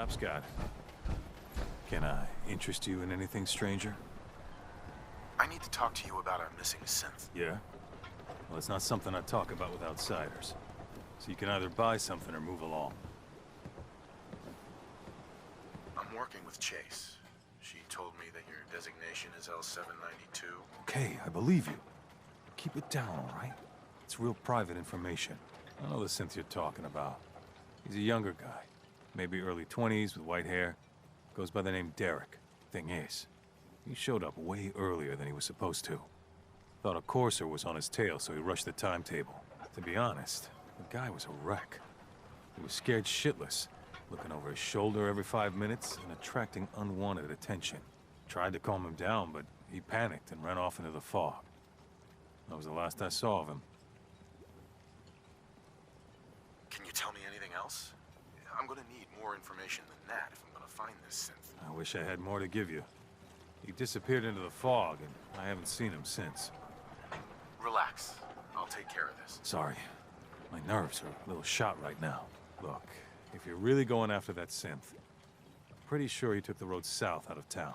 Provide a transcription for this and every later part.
Shop's got. Can I interest you in anything, stranger? I need to talk to you about our missing synth. Yeah? Well, it's not something I talk about with outsiders. So you can either buy something or move along. I'm working with Chase. She told me that your designation is L792. Okay, I believe you. Keep it down, all right? It's real private information. I know the synth you're talking about. He's a younger guy. Maybe early 20s with white hair. Goes by the name Derek. Thing is, he showed up way earlier than he was supposed to. Thought a courser was on his tail, so he rushed the timetable. To be honest, the guy was a wreck. He was scared shitless, looking over his shoulder every 5 minutes and attracting unwanted attention. Tried to calm him down, but he panicked and ran off into the fog. That was the last I saw of him. Can you tell me anything else? I'm gonna need more information than that if I'm gonna find this synth. I wish I had more to give you. He disappeared into the fog, and I haven't seen him since. Relax. I'll take care of this. Sorry. My nerves are a little shot right now. Look, if you're really going after that synth, I'm pretty sure he took the road south out of town.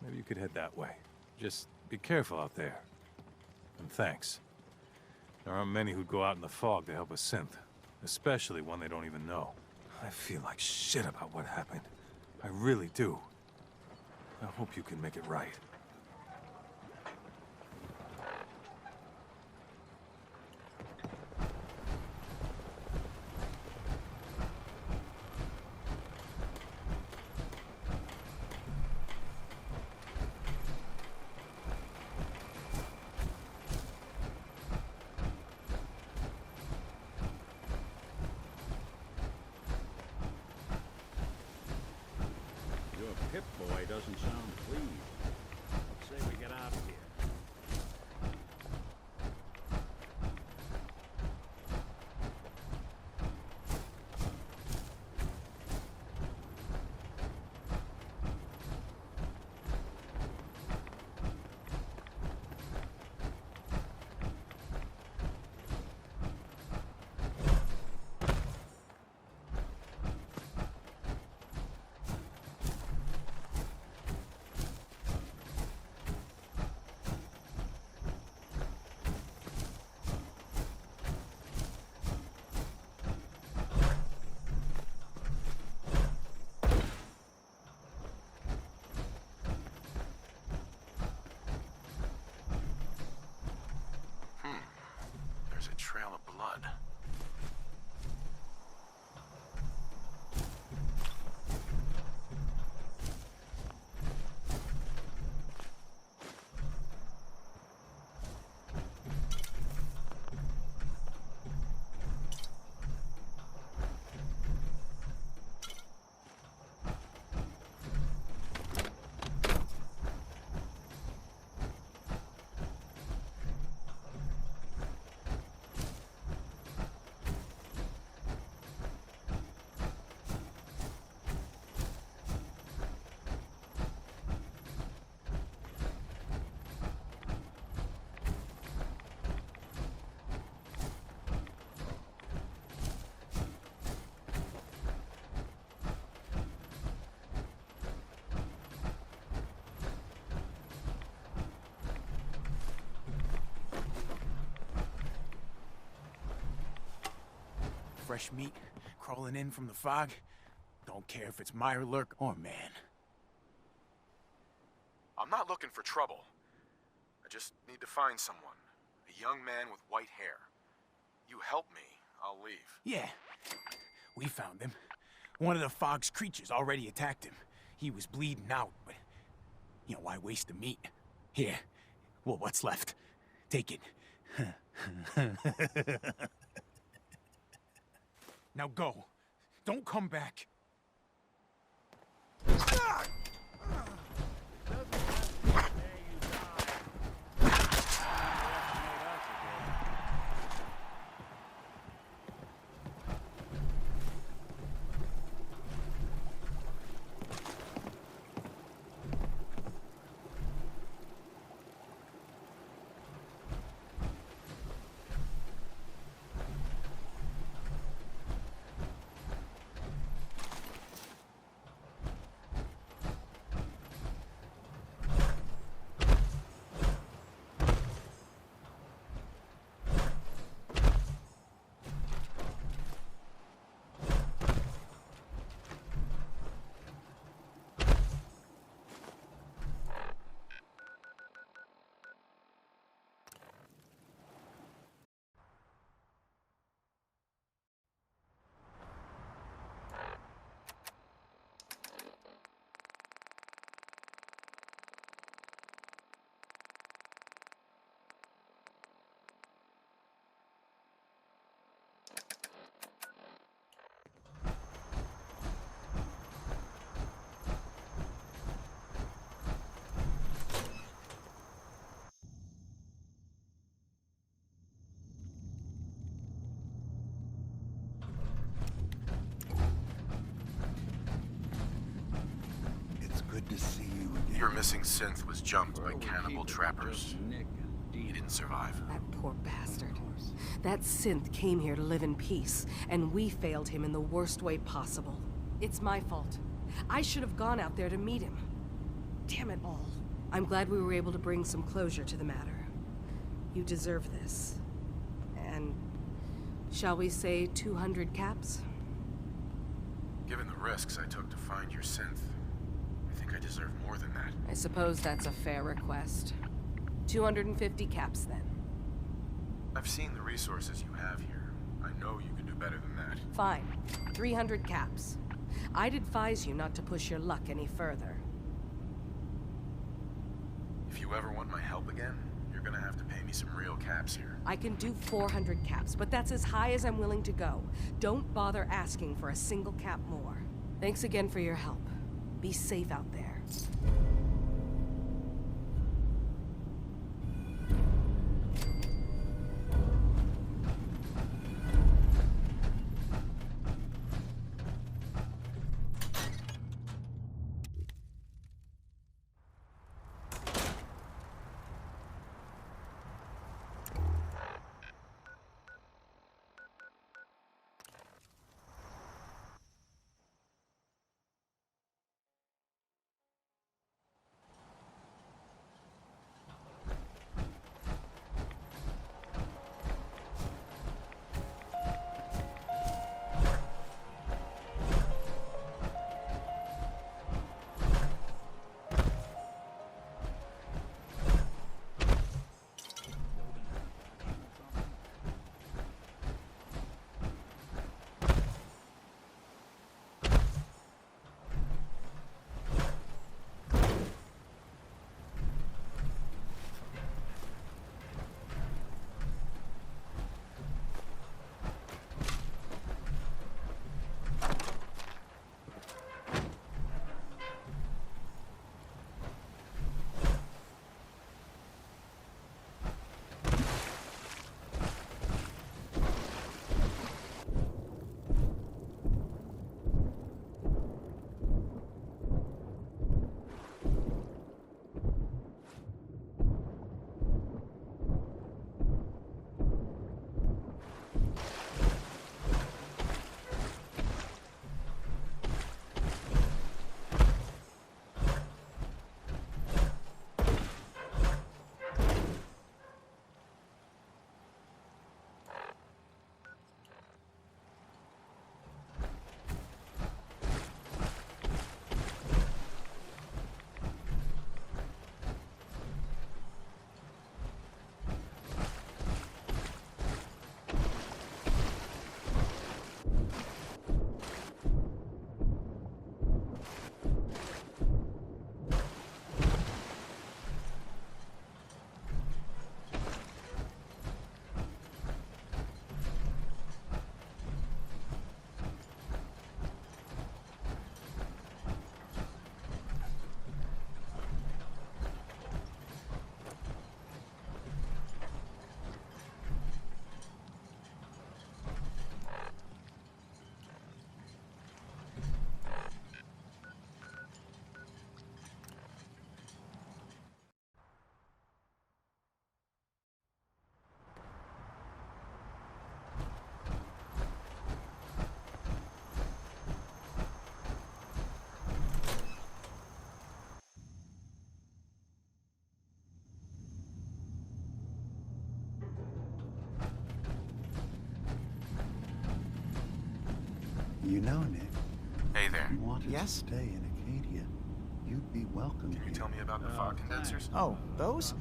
Maybe you could head that way. Just be careful out there. And thanks. There aren't many who'd go out in the fog to help a synth, especially one they don't even know. I feel like shit about what happened. I really do. I hope you can make it right. Pip-Boy doesn't sound pleased. Let's say we get out of here. There's a trail of blood. Fresh meat crawling in from the fog. Don't care if it's Mirelurk or man. I'm not looking for trouble. I just need to find someone. A young man with white hair. You help me, I'll leave. Yeah, we found him. One of the fog's creatures already attacked him. He was bleeding out, but, why waste the meat? Here, well, what's left? Take it. Now go. Don't come back. Glad to see you again. Your missing synth was jumped by cannibal trappers. Just Nick and He Dina. didn't survive. That poor bastard. That synth came here to live in peace, and we failed him in the worst way possible. It's my fault. I should have gone out there to meet him. Damn it all. I'm glad we were able to bring some closure to the matter. You deserve this. And shall we say 200 caps? Given the risks I took to find your synth, I think I deserve more than that. I suppose that's a fair request. 250 caps, then. I've seen the resources you have here. I know you can do better than that. Fine. 300 caps. I'd advise you not to push your luck any further. If you ever want my help again, you're gonna have to pay me some real caps here. I can do 400 caps, but that's as high as I'm willing to go. Don't bother asking for a single cap more. Thanks again for your help. Be safe out there. You know, Nick, Hey there. if you wanted Yes? to stay in Acadia, you'd be welcome Can you here. tell me about the fog condensers? Oh, those?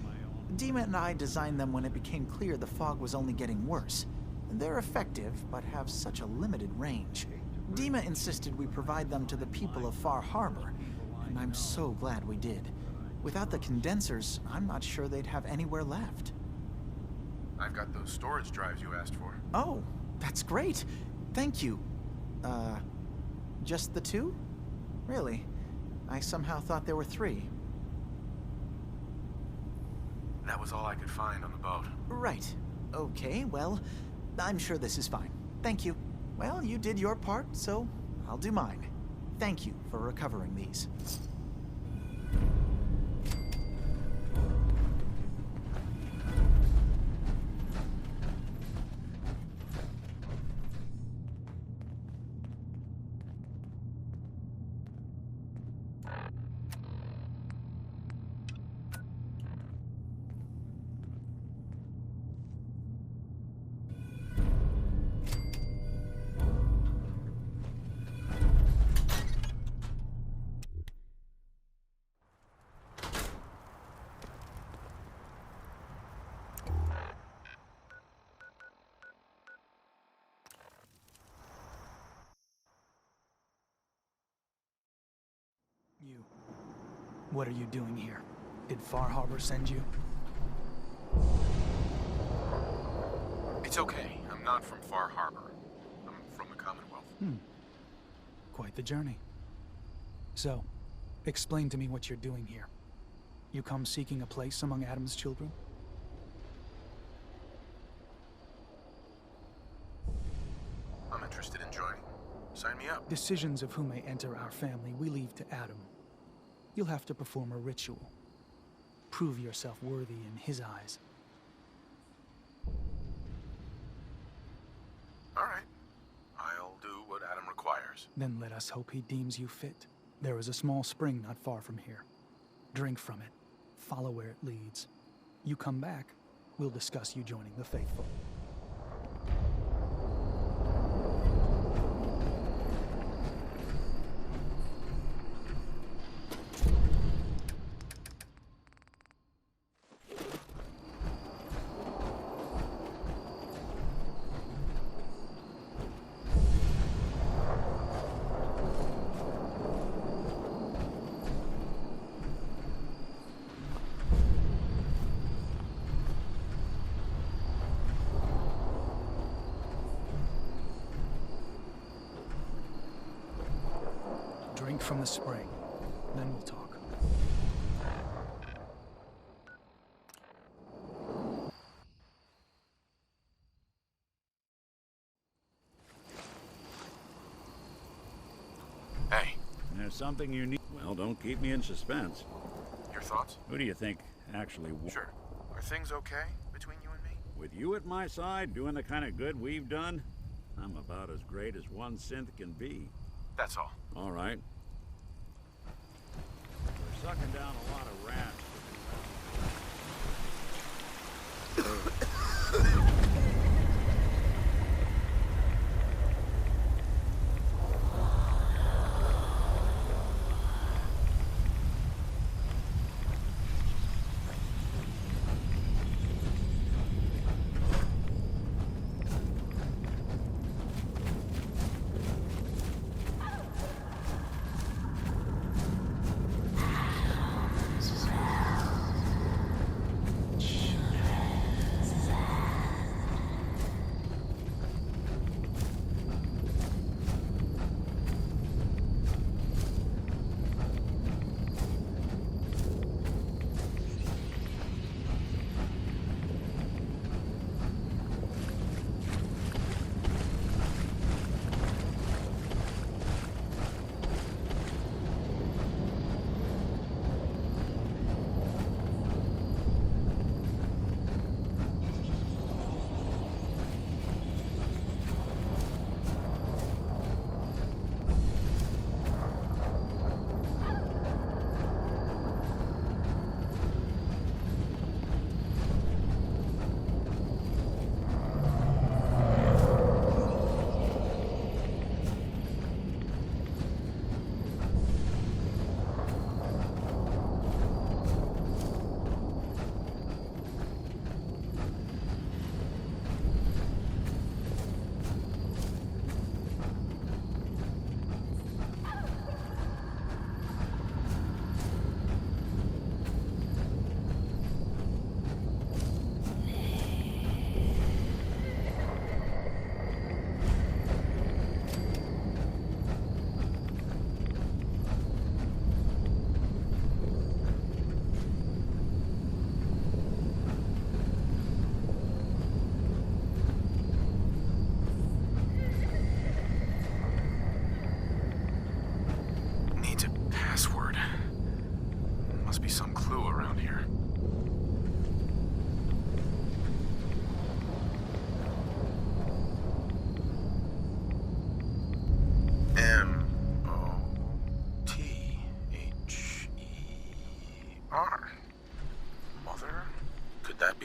Dima and I designed them when it became clear the fog was only getting worse. They're effective, but have such a limited range. Dima insisted we provide them to the people of Far Harbor, and I'm so glad we did. Without the condensers, I'm not sure they'd have anywhere left. I've got those storage drives you asked for. Oh, that's great. Thank you. Just the two? Really? I somehow thought there were 3. That was all I could find on the boat. Right. Okay, well, I'm sure this is fine. Thank you. Well, you did your part, so I'll do mine. Thank you for recovering these. What are you doing here? Did Far Harbor send you? It's okay. I'm not from Far Harbor. I'm from the Commonwealth. Quite the journey. So, explain to me what you're doing here. You come seeking a place among Adam's children? I'm interested in joining. Sign me up. Decisions of who may enter our family we leave to Adam. You'll have to perform a ritual. Prove yourself worthy in his eyes. All right. I'll do what Adam requires. Then let us hope he deems you fit. There is a small spring not far from here. Drink from it. Follow where it leads. You come back, we'll discuss you joining the faithful. Drink from the spring, then we'll talk. Hey, There's something you need. Well, don't keep me in suspense. your thoughts? Who do you think actually Sure. Are things okay between you and me? With you at my side, doing the kind of good we've done, I'm about as great as one synth can be. That's all. All right. We're sucking down a lot of rats.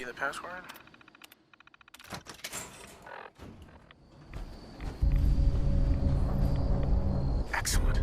be the password? Excellent.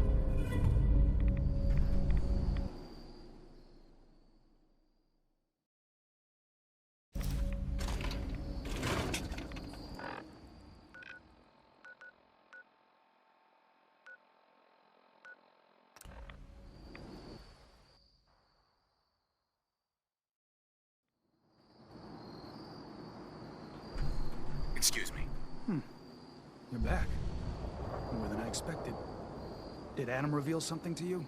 I expected. Did Adam reveal something to you?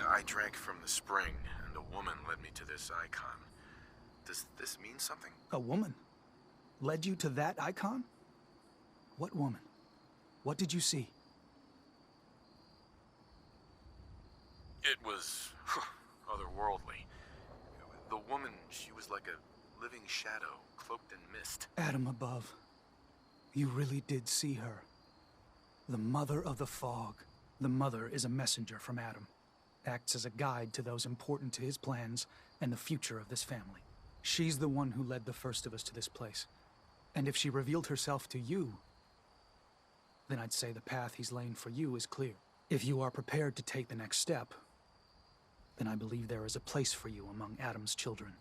I drank from the spring, and a woman led me to this icon. Does this mean something? A woman? Led you to that icon? What woman? What did you see? It was otherworldly. The woman, she was like a living shadow, cloaked in mist. Adam above. You really did see her. The Mother of the Fog. The Mother is a messenger from Adam. Acts as a guide to those important to his plans and the future of this family. She's the one who led the first of us to this place. And if she revealed herself to you, then I'd say the path he's laying for you is clear. If you are prepared to take the next step, then I believe there is a place for you among Adam's children.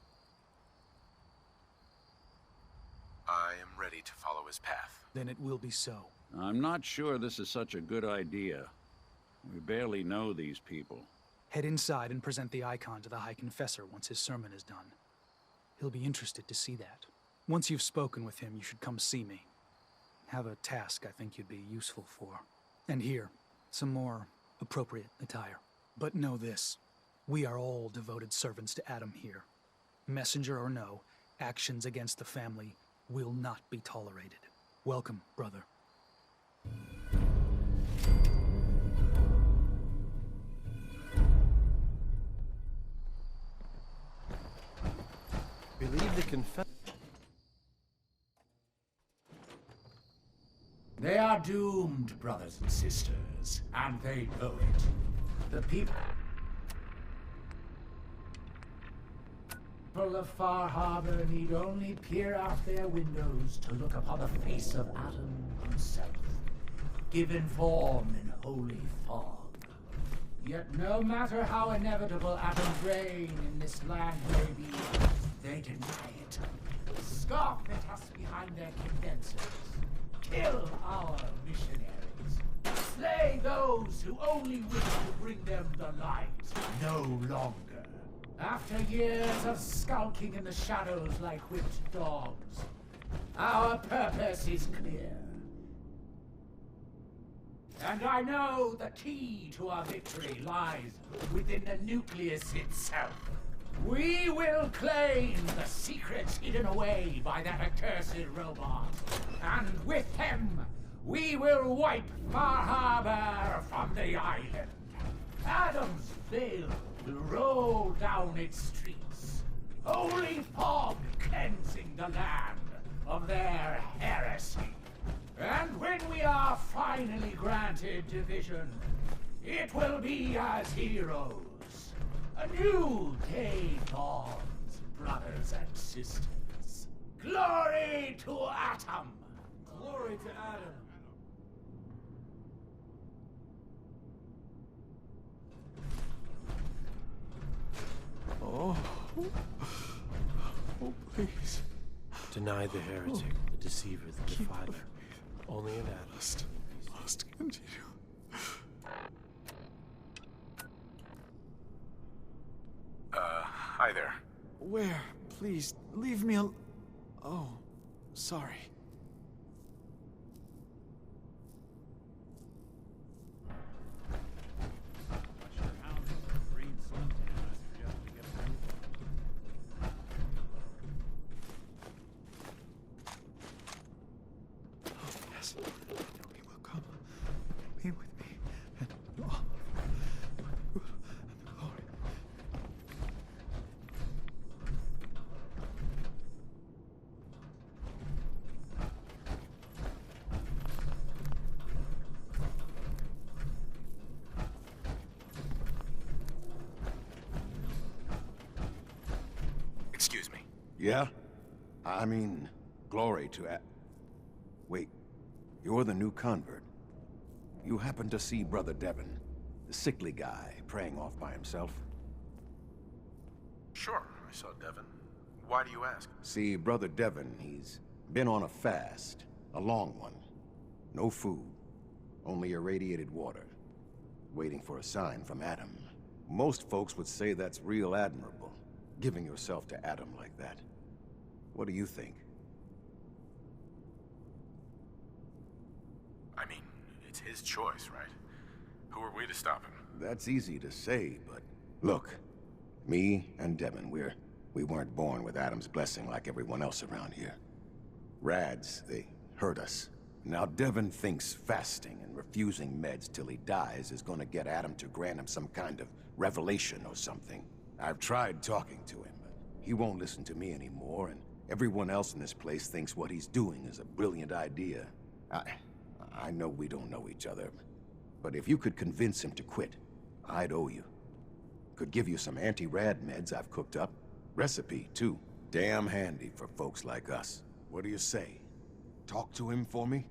I am ready to follow his path. Then it will be so. I'm not sure this is such a good idea. We barely know these people. Head inside and present the icon to the High Confessor once his sermon is done. He'll be interested to see that. Once you've spoken with him, you should come see me. Have a task I think you'd be useful for. And here, some more appropriate attire. But know this, we are all devoted servants to Adam here. Messenger or no, actions against the family will not be tolerated. Welcome, brother. Believe the confess. They are doomed, brothers and sisters, and they know it. The people of Far Harbor need only peer out their windows to look upon the face of Adam himself, given form in holy fog. Yet no matter how inevitable Adam's reign in this land may be, they deny it. Scoff at us behind their condensers. Kill our missionaries. Slay those who only wish to bring them the light no longer. After years of skulking in the shadows like whipped dogs, our purpose is clear. And I know the key to our victory lies within the Nucleus itself. We will claim the secrets hidden away by that accursed robot. And with him, we will wipe Far Harbor from the island. Adam's veil will roll down its streets. Holy fog cleansing the land of their heresy. And when we are finally granted division, it will be as heroes. A new day dawns, brothers and sisters. Glory to Atom! Glory to Adam. Oh. Oh, please. Deny the heretic, the deceiver, the defiler. Only in Adam. Must continue. Hi there. Where? Please, leave me al- Oh, sorry. Yes, he will come. Be with me, and all the rule and the glory. Excuse me. Yeah? I mean, glory to Wait, you're the new convert. You happen to see Brother Devon, the sickly guy praying off by himself? Sure, I saw Devon. Why do you ask? See, Brother Devon, he's been on a fast, a long one. No food, only irradiated water, waiting for a sign from Adam. Most folks would say that's real admirable, giving yourself to Adam like that. What do you think? It's his choice, right? Who are we to stop him? That's easy to say, but look, me and Devin, we weren't born with Adam's blessing like everyone else around here. Rads, they hurt us. Now Devin thinks fasting and refusing meds till he dies is gonna get Adam to grant him some kind of revelation or something. I've tried talking to him, but he won't listen to me anymore, and everyone else in this place thinks what he's doing is a brilliant idea. I know we don't know each other, but if you could convince him to quit, I'd owe you. Could give you some anti-rad meds I've cooked up. Recipe, too. Damn handy for folks like us. What do you say? Talk to him for me?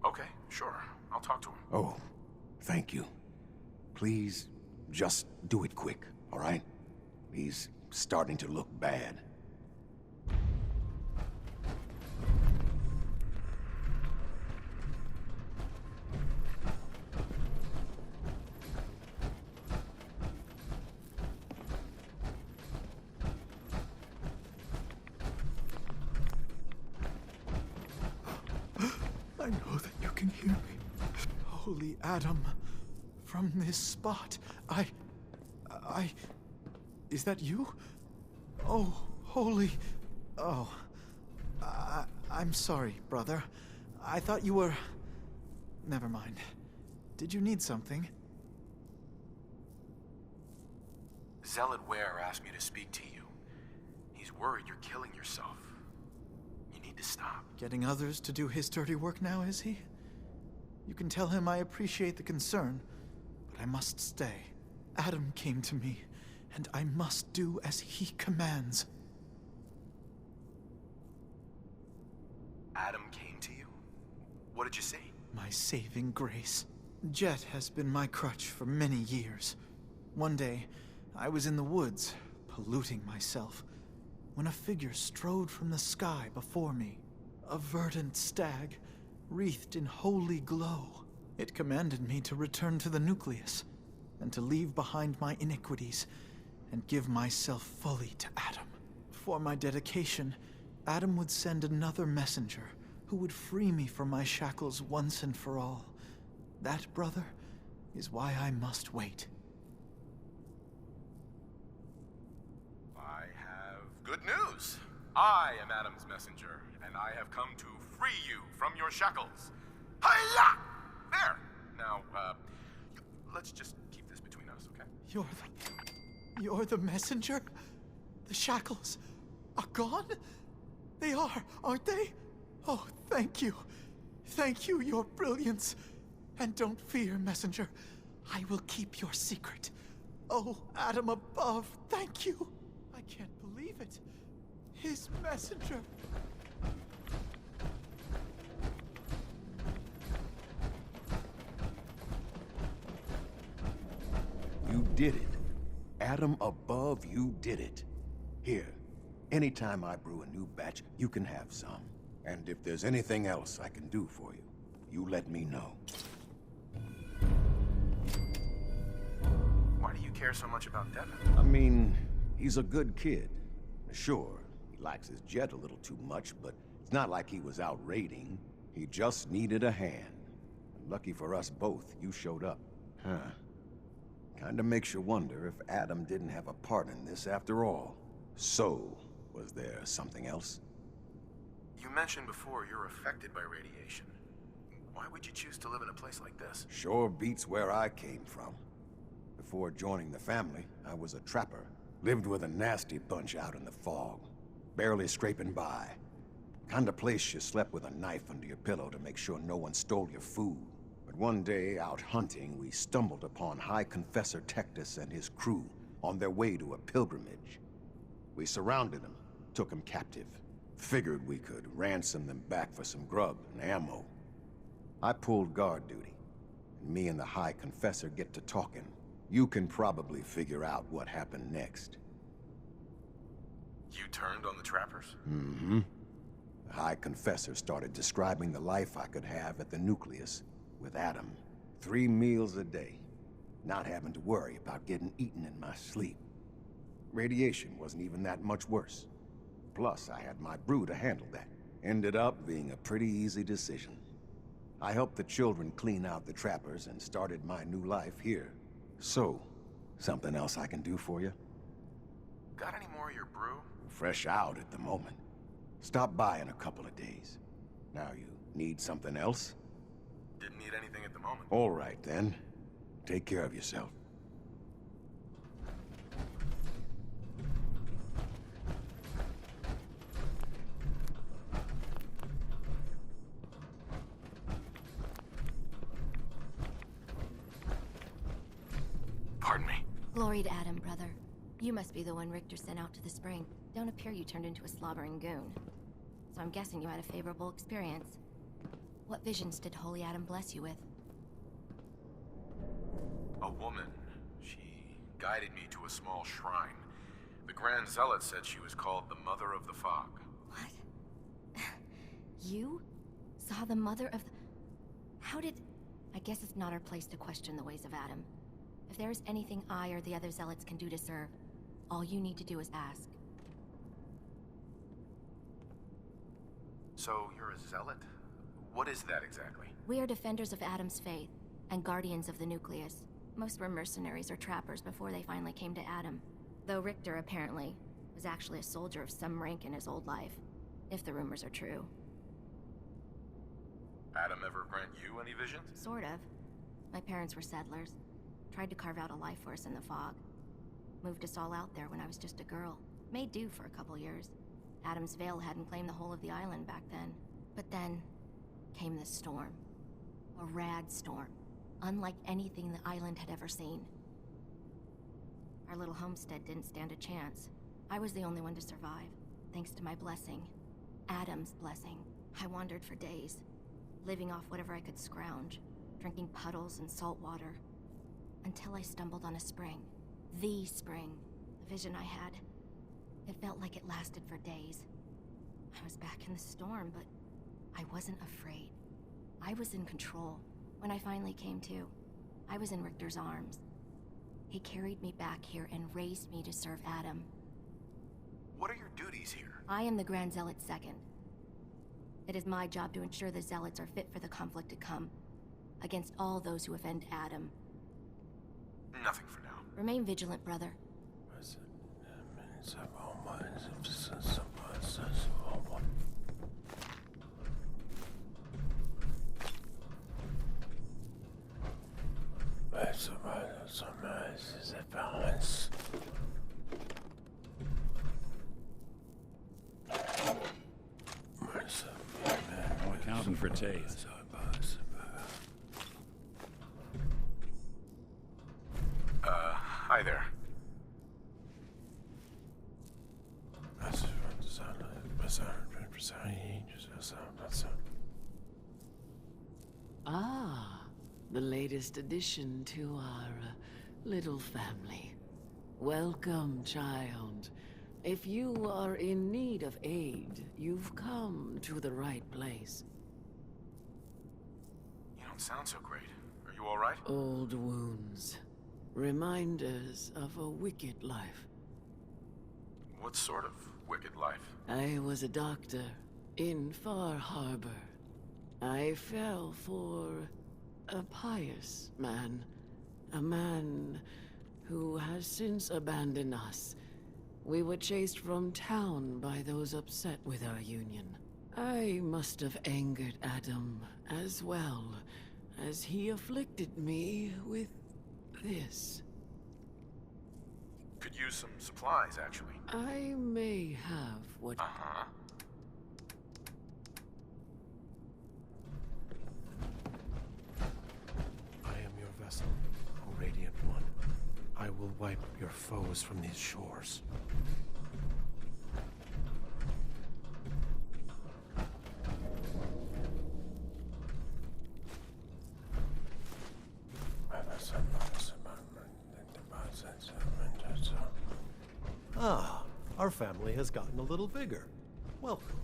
Okay, sure. I'll talk to him. Oh, thank you. Please, just do it quick, all right? He's starting to look bad. I know that you can hear me. Holy Adam, from this spot, Is that you? Oh, holy... Oh. I'm sorry, brother. I thought you were... Never mind. Did you need something? Zealot Ware asked me to speak to you. He's worried you're killing yourself. You need to stop. Getting others to do his dirty work now, is he? You can tell him I appreciate the concern, but I must stay. Adam came to me, and I must do as he commands. Adam came to you? What did you say? My saving grace. Jet has been my crutch for many years. One day, I was in the woods, polluting myself, when a figure strode from the sky before me. A verdant stag, wreathed in holy glow. It commanded me to return to the Nucleus, and to leave behind my iniquities, and give myself fully to Adam. For my dedication, Adam would send another messenger, who would free me from my shackles once and for all. That, brother, is why I must wait. I have good news. I am Adam's messenger, and I have come to free you from your shackles. Hiya! There! Now, let's just keep this between us, okay? You're the messenger? The shackles are gone? They are, aren't they? Oh, thank you. Thank you, your brilliance. And don't fear, messenger. I will keep your secret. Oh, Adam above, thank you. I can't believe it. His messenger. You did it. Adam above, you did it. Here, anytime I brew a new batch, you can have some. And if there's anything else I can do for you, you let me know. Why do you care so much about Devin? I mean, he's a good kid. Sure, he likes his jet a little too much, but it's not like he was out raiding. He just needed a hand. Lucky for us both, you showed up. Huh. Kinda makes you wonder if Adam didn't have a part in this after all. So, was there something else? You mentioned before you're affected by radiation. Why would you choose to live in a place like this? Sure beats where I came from. Before joining the family, I was a trapper. Lived with a nasty bunch out in the fog. Barely scraping by. Kind of place you slept with a knife under your pillow to make sure no one stole your food. But one day, out hunting, we stumbled upon High Confessor Tectus and his crew on their way to a pilgrimage. We surrounded them, took them captive. Figured we could ransom them back for some grub and ammo. I pulled guard duty. Me and the High Confessor get to talking. You can probably figure out what happened next. You turned on the trappers? Mm-hmm. The High Confessor started describing the life I could have at the Nucleus with Adam. 3 meals a day. Not having to worry about getting eaten in my sleep. Radiation wasn't even that much worse. Plus, I had my brew to handle that. Ended up being a pretty easy decision. I helped the children clean out the trappers and started my new life here. So, something else I can do for you? Got any more of your brew? Fresh out at the moment. Stop by in a couple of days. Now you need something else? Didn't need anything at the moment. All right, then. Take care of yourself. Pardon me. Glory to Adam, brother. You must be the one Richter sent out to the spring. Don't appear you turned into a slobbering goon. So I'm guessing you had a favorable experience. What visions did Holy Adam bless you with? A woman. She guided me to a small shrine. The Grand Zealot said she was called the Mother of the Fog. What? You saw the mother of the... How did... I guess it's not our place to question the ways of Adam. If there is anything I or the other Zealots can do to serve, all you need to do is ask. So you're a Zealot? What is that exactly? We are defenders of Adam's faith, and guardians of the Nucleus. Most were mercenaries or trappers before they finally came to Adam. Though Richter, apparently, was actually a soldier of some rank in his old life. If the rumors are true. Adam ever grant you any visions? Sort of. My parents were settlers. Tried to carve out a life for us in the fog. Moved us all out there when I was just a girl. Made do for a couple years. Adam's Veil hadn't claimed the whole of the island back then. But then came this storm. A rad storm. Unlike anything the island had ever seen. Our little homestead didn't stand a chance. I was the only one to survive, thanks to my blessing. Adam's blessing. I wandered for days, living off whatever I could scrounge, drinking puddles and salt water, until I stumbled on a spring. The spring. The vision I had. It felt like it lasted for days. I was back in the storm, but I wasn't afraid. I was in control. When I finally came to, I was in Richter's arms. He carried me back here and raised me to serve Adam. What are your duties here? I am the Grand Zealot Second. It is my job to ensure the Zealots are fit for the conflict to come, against all those who offend Adam. Nothing for now. Remain vigilant, brother. Accounting for taste. Hi there. Ah, the latest addition to our little family. Welcome, child. If you are in need of aid, you've come to the right place. You don't sound so great. Are you all right? Old wounds. Reminders of a wicked life. What sort of wicked life? I was a doctor in Far Harbor. I fell for a pious man. A man who has since abandoned us. We were chased from town by those upset with our union. I must have angered Adam as well, as he afflicted me with this. Could use some supplies, actually. I may have what... Uh-huh. I am your vessel, O Radiant One. I will wipe your foes from these shores. Ah, our family has gotten a little bigger. Welcome.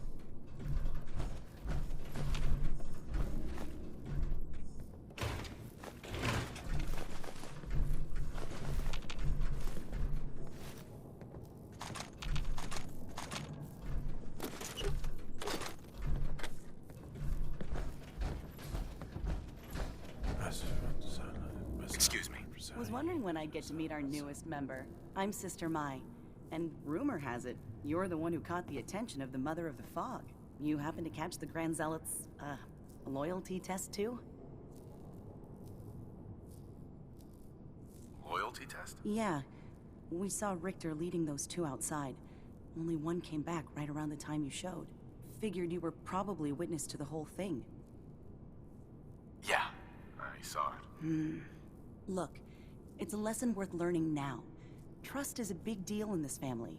was wondering when I'd get to meet our newest member. I'm Sister Mai, and rumor has it, you're the one who caught the attention of the Mother of the Fog. You happen to catch the Grand Zealot's, loyalty test too? Loyalty test? Yeah. We saw Richter leading those two outside. Only one came back right around the time you showed. Figured you were probably witness to the whole thing. Yeah, I saw it. Look, it's a lesson worth learning now. Trust is a big deal in this family.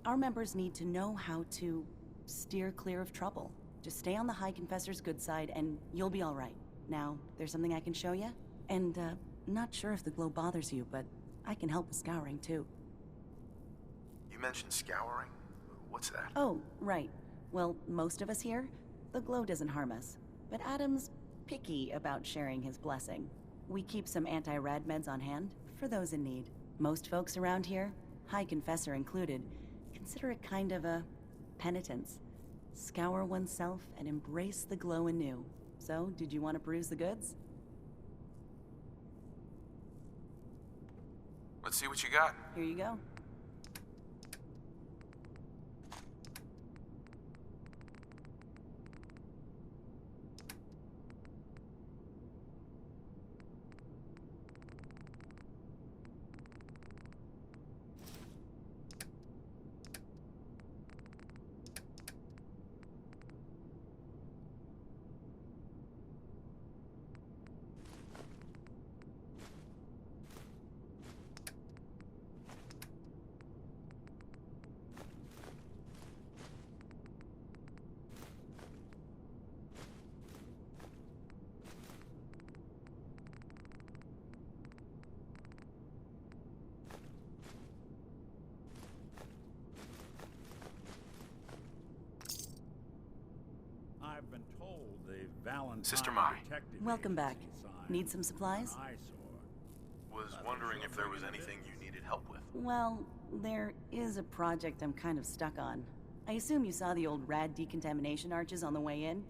Our members need to know how to steer clear of trouble. Just stay on the High Confessor's good side and you'll be all right. Now, there's something I can show you? And, not sure if the glow bothers you, but I can help with scouring too. You mentioned scouring? What's that? Oh, right. Well, most of us here, the glow doesn't harm us. But Adam's picky about sharing his blessing. We keep some anti-rad meds on hand for those in need. Most folks around here, High Confessor included, consider it kind of a penitence. Scour oneself and embrace the glow anew. So, did you want to peruse the goods? Let's see what you got. Here you go. I've been told the Valentine Sister Mai. Detective Welcome back. Agency signed Need some supplies? an eyesore. Was wondering if there was anything you needed help with. Well, there is a project I'm kind of stuck on. I assume you saw the old rad decontamination arches on the way in.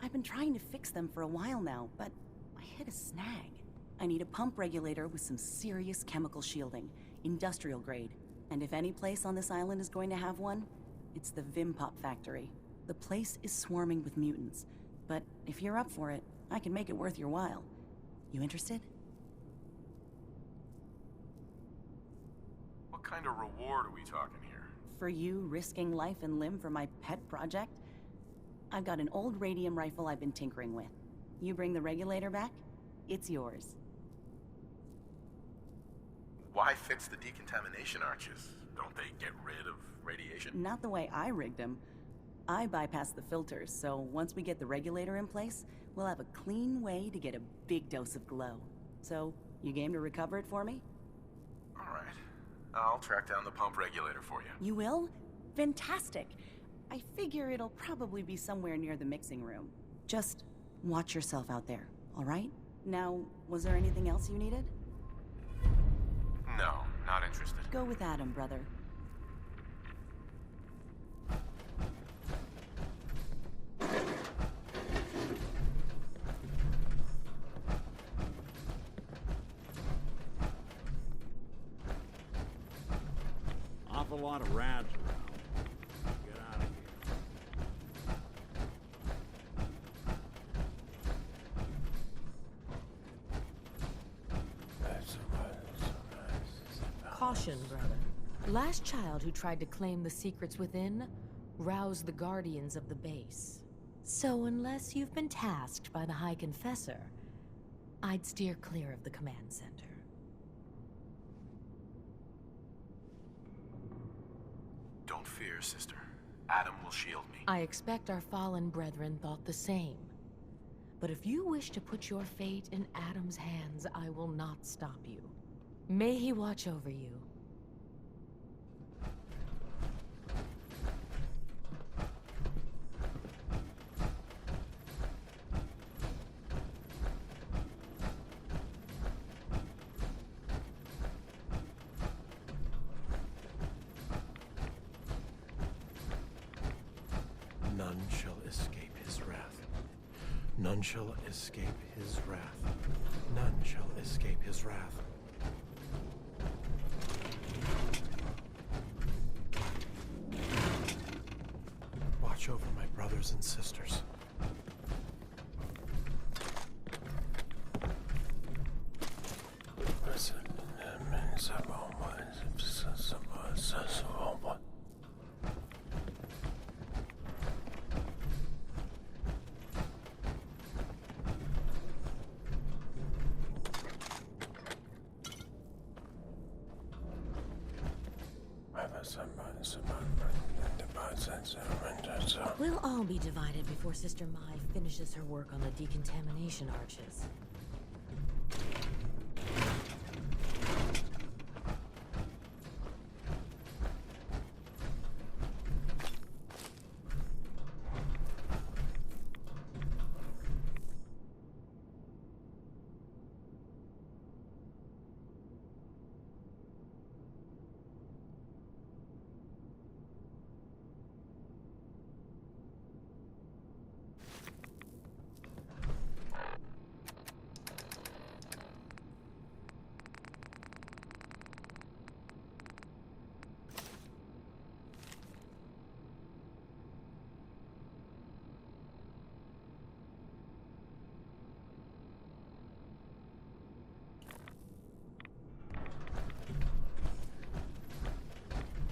I've been trying to fix them for a while now, but I hit a snag. I need a pump regulator with some serious chemical shielding, industrial grade. And if any place on this island is going to have one, it's the Vimpop factory. The place is swarming with mutants, but if you're up for it, I can make it worth your while. You interested? What kind of reward are we talking here? For you risking life and limb for my pet project? I've got an old radium rifle I've been tinkering with. You bring the regulator back, it's yours. Why fix the decontamination arches? Don't they get rid of radiation? Not the way I rigged them. I bypassed the filters, so once we get the regulator in place, we'll have a clean way to get a big dose of glow. So, you game to recover it for me? All right. I'll track down the pump regulator for you. You will? Fantastic. I figure it'll probably be somewhere near the mixing room. Just watch yourself out there, all right? Now, was there anything else you needed? No, not interested. Go with Adam, brother. Awful lot of rads around. Get out of here. Caution, brother. Last child who tried to claim the secrets within roused the guardians of the base. So unless you've been tasked by the High Confessor, I'd steer clear of the command center. Don't fear, sister. Adam will shield me. I expect our fallen brethren thought the same. But if you wish to put your fate in Adam's hands, I will not stop you. May he watch over you. None shall escape his wrath. None shall escape his wrath. None shall escape his wrath. watch over my brothers and sisters. We'll all be divided before Sister Mai finishes her work on the decontamination arches.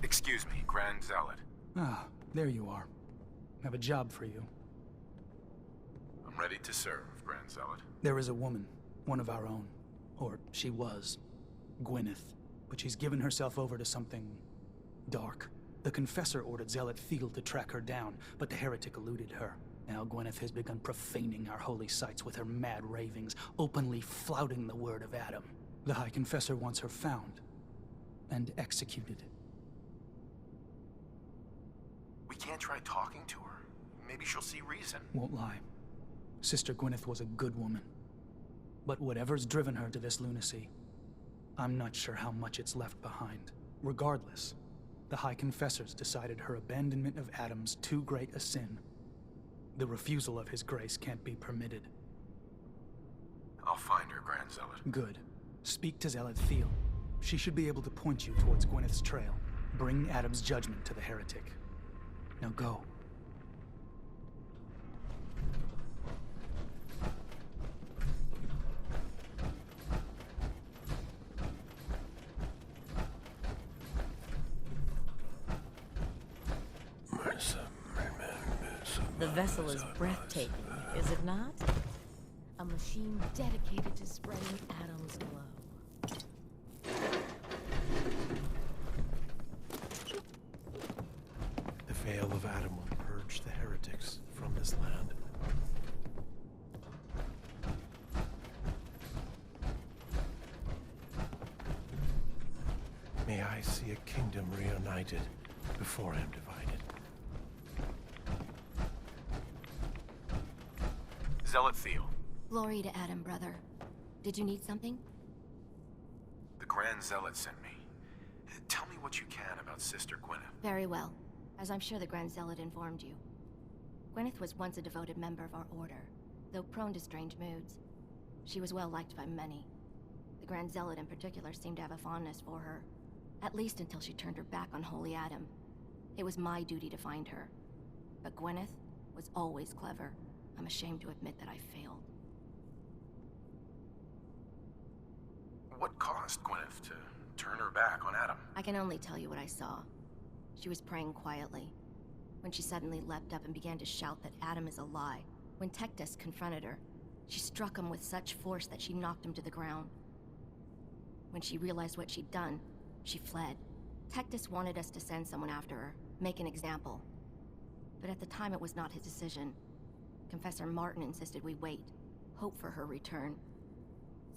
Excuse me, Grand Zealot. Ah, there you are. I have a job for you. I'm ready to serve, Grand Zealot. There is a woman, one of our own. Or she was. Gwyneth. But she's given herself over to something dark. The Confessor ordered Zealot Field to track her down, but the heretic eluded her. Now Gwyneth has begun profaning our holy sites with her mad ravings, openly flouting the word of Adam. The High Confessor wants her found and executed. We can't try talking to her. Maybe she'll see reason. Won't lie. Sister Gwyneth was a good woman. But whatever's driven her to this lunacy, I'm not sure how much it's left behind. Regardless, the High Confessors decided her abandonment of Adam's too great a sin. The refusal of his grace can't be permitted. I'll find her, Grand Zealot. Good. Speak to Zealot Thiel. She should be able to point you towards Gwyneth's trail. Bring Adam's judgment to the heretic. Now go. The vessel is breathtaking, is it not? A machine dedicated to spreading Adam's glow. The veil of Adam will purge the heretics from this land. May I see a kingdom reunited before I am divided. Zealot Thiel. Glory to Adam, brother. Did you need something? The Grand Zealot sent me. Tell me what you can about Sister Gwyneth. Very well. As I'm sure the Grand Zealot informed you. Gwyneth was once a devoted member of our order, though prone to strange moods. She was well liked by many. The Grand Zealot in particular seemed to have a fondness for her, at least until she turned her back on Holy Adam. It was my duty to find her. But Gwyneth was always clever. I'm ashamed to admit that I failed. What caused Gwyneth to turn her back on Adam? I can only tell you what I saw. She was praying quietly, when she suddenly leapt up and began to shout that Adam is a lie. When Tectus confronted her, she struck him with such force that she knocked him to the ground. When she realized what she'd done, she fled. Tectus wanted us to send someone after her, make an example. But at the time it was not his decision. Confessor Martin insisted we wait, hope for her return.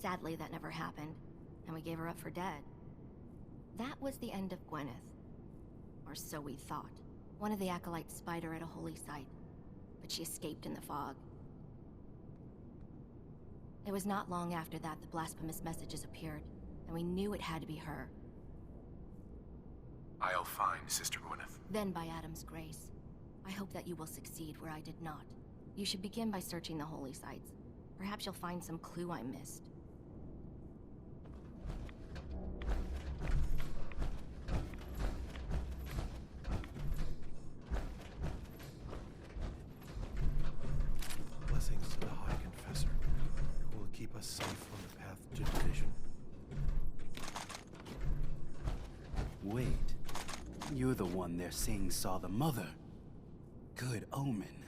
Sadly, that never happened, and we gave her up for dead. That was the end of Gwyneth. Or so we thought. One of the acolytes spied her at a holy site, but she escaped in the fog. It was not long after that the blasphemous messages appeared, and we knew it had to be her. I'll find Sister Gwyneth. Then by Adam's grace, I hope that you will succeed where I did not. You should begin by searching the holy sites. Perhaps you'll find some clue I missed. the one they're saying saw the mother. Good omen.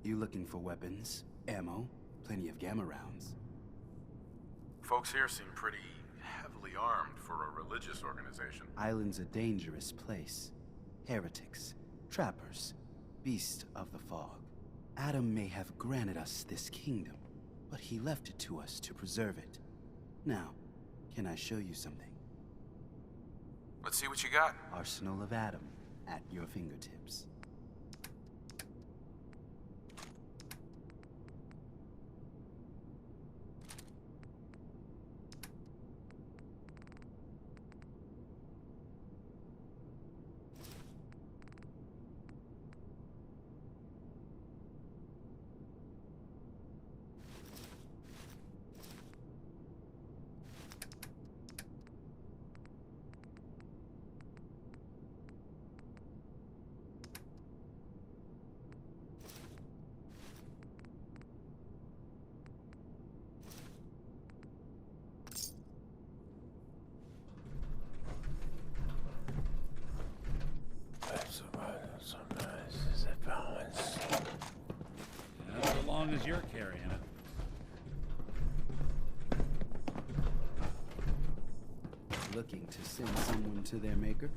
You looking for weapons, ammo, plenty of gamma rounds? Folks here seem pretty heavily armed for a religious organization. Island's a dangerous place. Heretics, trappers, beasts of the fog. Adam may have granted us this kingdom, but he left it to us to preserve it. Now, can I show you something? Let's see what you got. Arsenal of Adam, at your fingertips. As long as you're carrying it. Looking to send someone to their maker?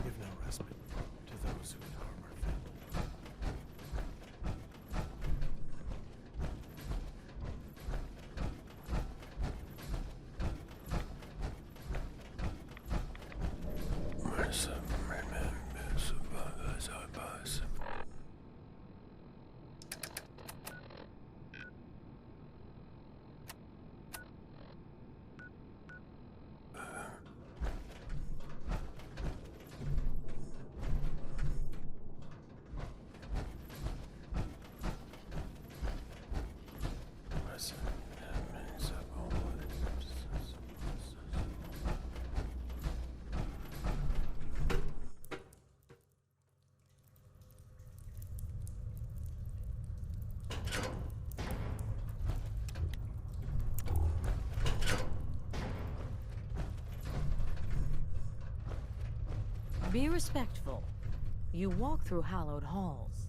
Give no respite to those who would harm our family. Be respectful. You walk through hallowed halls.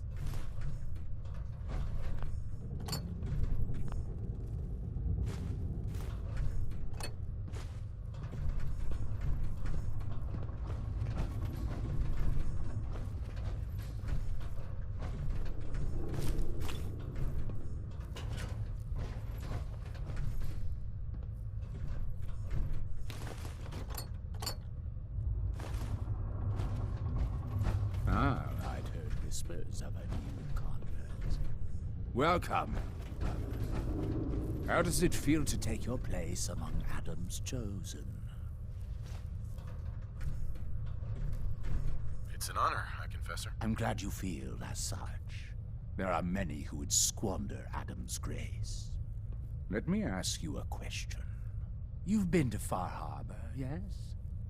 Ah, I'd heard whispers of a new convert. Welcome. How does it feel to take your place among Adam's chosen? It's an honor, I confess, sir. I'm glad you feel as such. There are many who would squander Adam's grace. Let me ask you a question. You've been to Far Harbor, yes?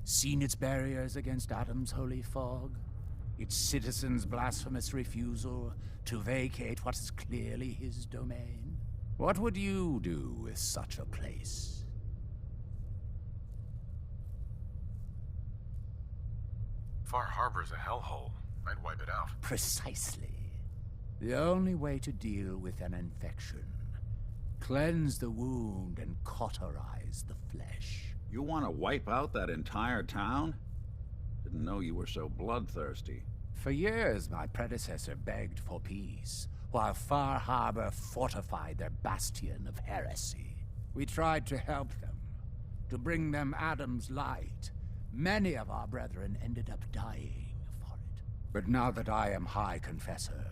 Seen its barriers against Adam's holy fog? Its citizens' blasphemous refusal to vacate what is clearly his domain? What would you do with such a place? Far Harbor's a hellhole. I'd wipe it out. Precisely. The only way to deal with an infection. Cleanse the wound and cauterize the flesh. You want to wipe out that entire town? Didn't know you were so bloodthirsty. For years, my predecessor begged for peace, while Far Harbor fortified their bastion of heresy. We tried to help them, to bring them Adam's light. Many of our brethren ended up dying for it. But now that I am High Confessor,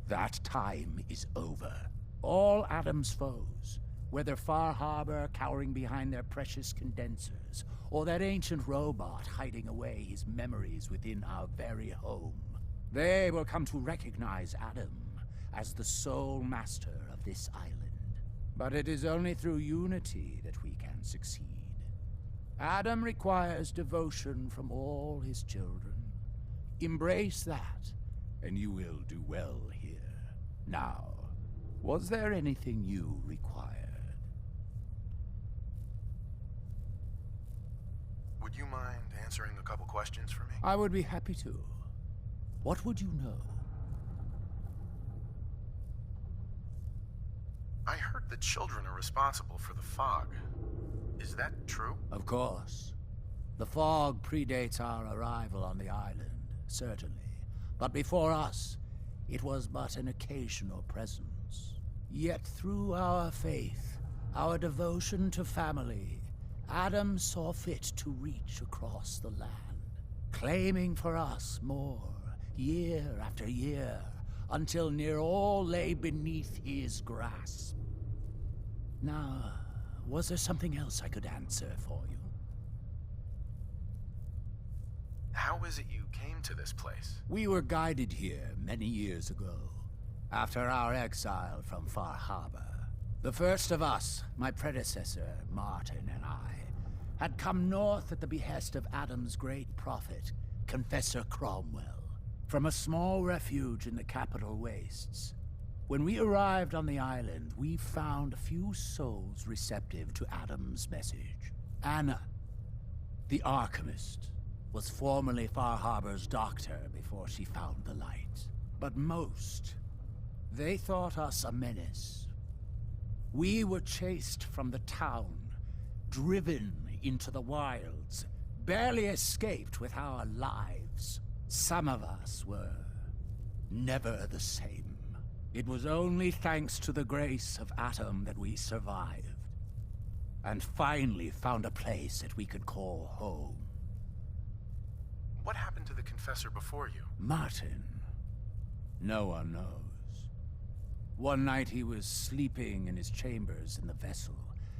that time is over. All Adam's foes Whether Far Harbor cowering behind their precious condensers, or that ancient robot hiding away his memories within our very home, they will come to recognize Adam as the sole master of this island. But it is only through unity that we can succeed. Adam requires devotion from all his children. Embrace that, and you will do well here. Now, was there anything you required? Would you mind answering a couple questions for me? I would be happy to. What would you know? I heard the children are responsible for the fog. Is that true? Of course. The fog predates our arrival on the island, certainly. But before us, it was but an occasional presence. Yet through our faith, our devotion to family, Adam saw fit to reach across the land, claiming for us more, year after year, until near all lay beneath his grasp. Now, was there something else I could answer for you? How is it you came to this place? We were guided here many years ago, after our exile from Far Harbor. The first of us, my predecessor, Martin, and I, had come north at the behest of Adam's great prophet, Confessor Cromwell, from a small refuge in the capital wastes. When we arrived on the island, we found a few souls receptive to Adam's message. Anna, the Alchemist, was formerly Far Harbor's doctor before she found the light. But most, they thought us a menace. We were chased from the town, driven into the wilds, barely escaped with our lives. Some of us were never the same. It was only thanks to the grace of Adam that we survived, and finally found a place that we could call home. What happened to the Confessor before you? Martin. No one knows. One night he was sleeping in his chambers in the vessel,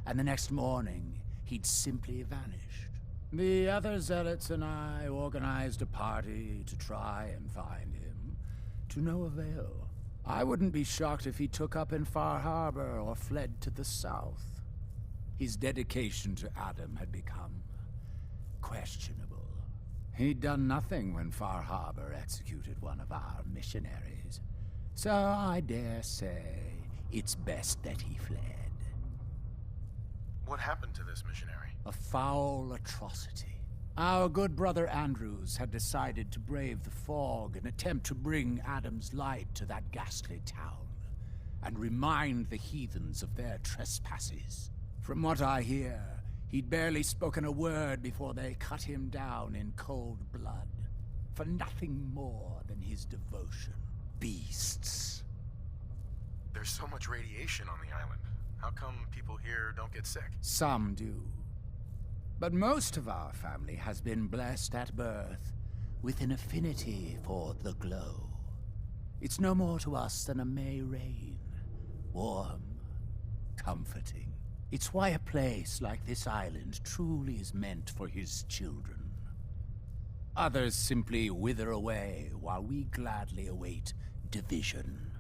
and the next morning he'd simply vanished. The other zealots and I organized a party to try and find him, to no avail. I wouldn't be shocked if he took up in Far Harbor or fled to the south. His dedication to Adam had become questionable. He'd done nothing when Far Harbor executed one of our missionaries, so I dare say it's best that he fled. What happened to this missionary? A foul atrocity. Our good brother Andrews had decided to brave the fog and attempt to bring Adam's light to that ghastly town, and remind the heathens of their trespasses. From what I hear, he'd barely spoken a word before they cut him down in cold blood, for nothing more than his devotion. Beasts. There's so much radiation on the island. How come people here don't get sick? Some do. But most of our family has been blessed at birth with an affinity for the glow. It's no more to us than a May rain. Warm, comforting. It's why a place like this island truly is meant for his children. Others simply wither away while we gladly await division.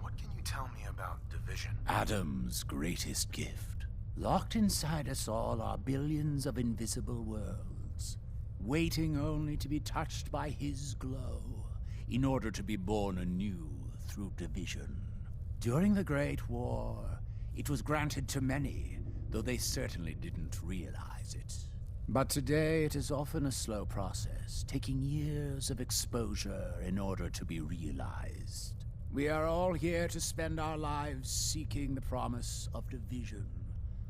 What can you tell me about division? Adam's greatest gift. Locked inside us all are billions of invisible worlds, waiting only to be touched by his glow, in order to be born anew through division. During the Great War, it was granted to many, though they certainly didn't realize it. But today it is often a slow process, taking years of exposure in order to be realized. We are all here to spend our lives seeking the promise of division,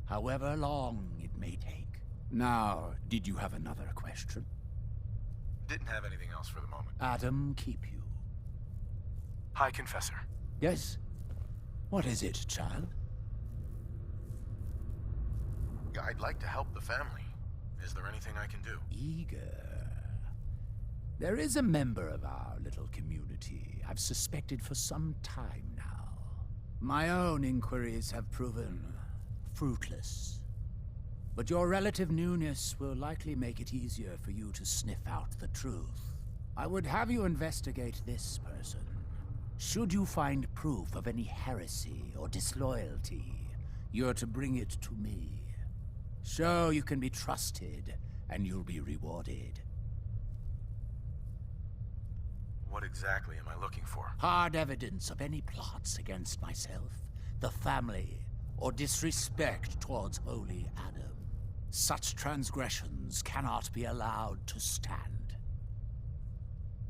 however long it may take. Now, did you have another question? Didn't have anything else for the moment. Adam keep you. Hi, Confessor. Yes? What is it, child? I'd like to help the family. Is there anything I can do? Eager. There is a member of our little community I've suspected for some time now. My own inquiries have proven fruitless. But your relative newness will likely make it easier for you to sniff out the truth. I would have you investigate this person. Should you find proof of any heresy or disloyalty, you're to bring it to me. Show you can be trusted, and you'll be rewarded. What exactly am I looking for? Hard evidence of any plots against myself, the family, or disrespect towards Holy Adam. Such transgressions cannot be allowed to stand.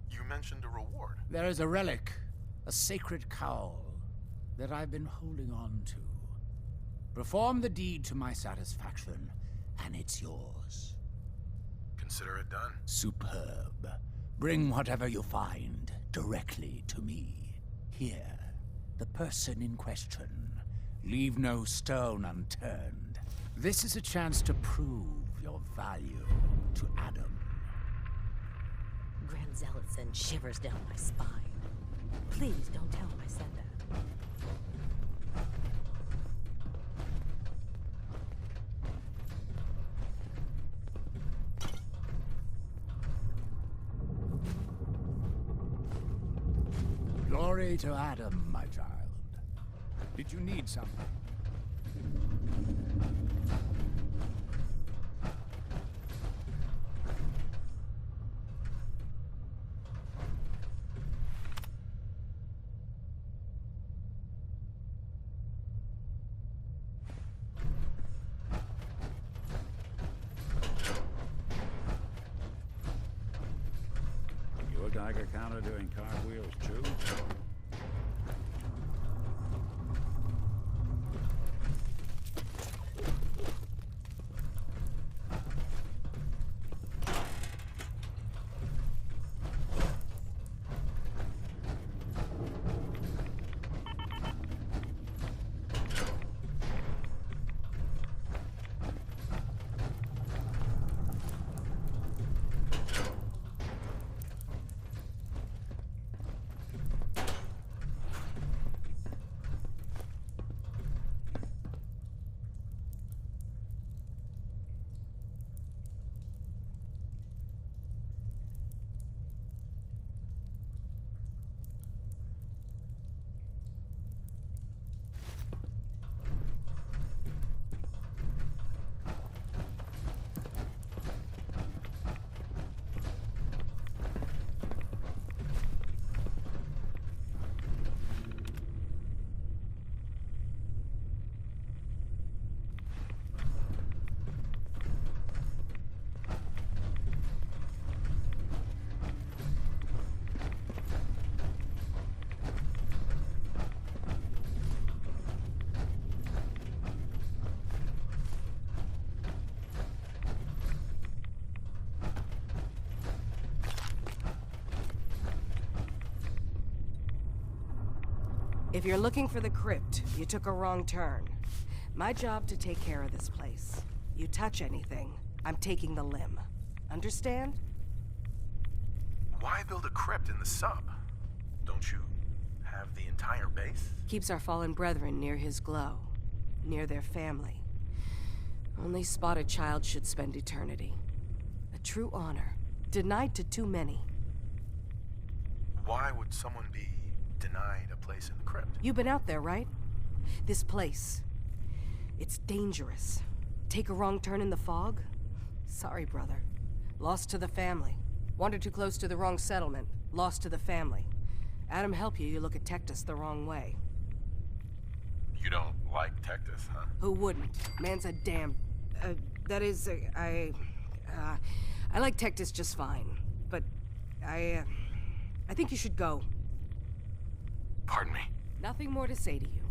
You mentioned a reward. There is a relic, a sacred cowl, that I've been holding on to. Perform the deed to my satisfaction, and it's yours. Consider it done. Superb. Bring whatever you find directly to me. Here, the person in question. Leave no stone unturned. This is a chance to prove your value to Adam. Grand Zealot sends shivers down my spine. Please don't tell him I said that. Glory to Adam, my child. Did you need something? Your Geiger counter doing cartwheels too? If you're looking for the crypt, you took a wrong turn. My job to take care of this place. You touch anything, I'm taking the limb. Understand? Why build a crypt in the sub? Don't you have the entire base? Keeps our fallen brethren near his glow, near their family. Only spotted child should spend eternity. A true honor, denied to too many. Why would someone be denied a place in the crypt? You've been out there, right? This place. It's dangerous. Take a wrong turn in the fog? Sorry, brother. Lost to the family. Wandered too close to the wrong settlement. Lost to the family. Adam help you, you look at Tectus the wrong way. You don't like Tectus, huh? Who wouldn't? Man's a damn... I like Tectus just fine. But I think you should go. Pardon me? Nothing more to say to you.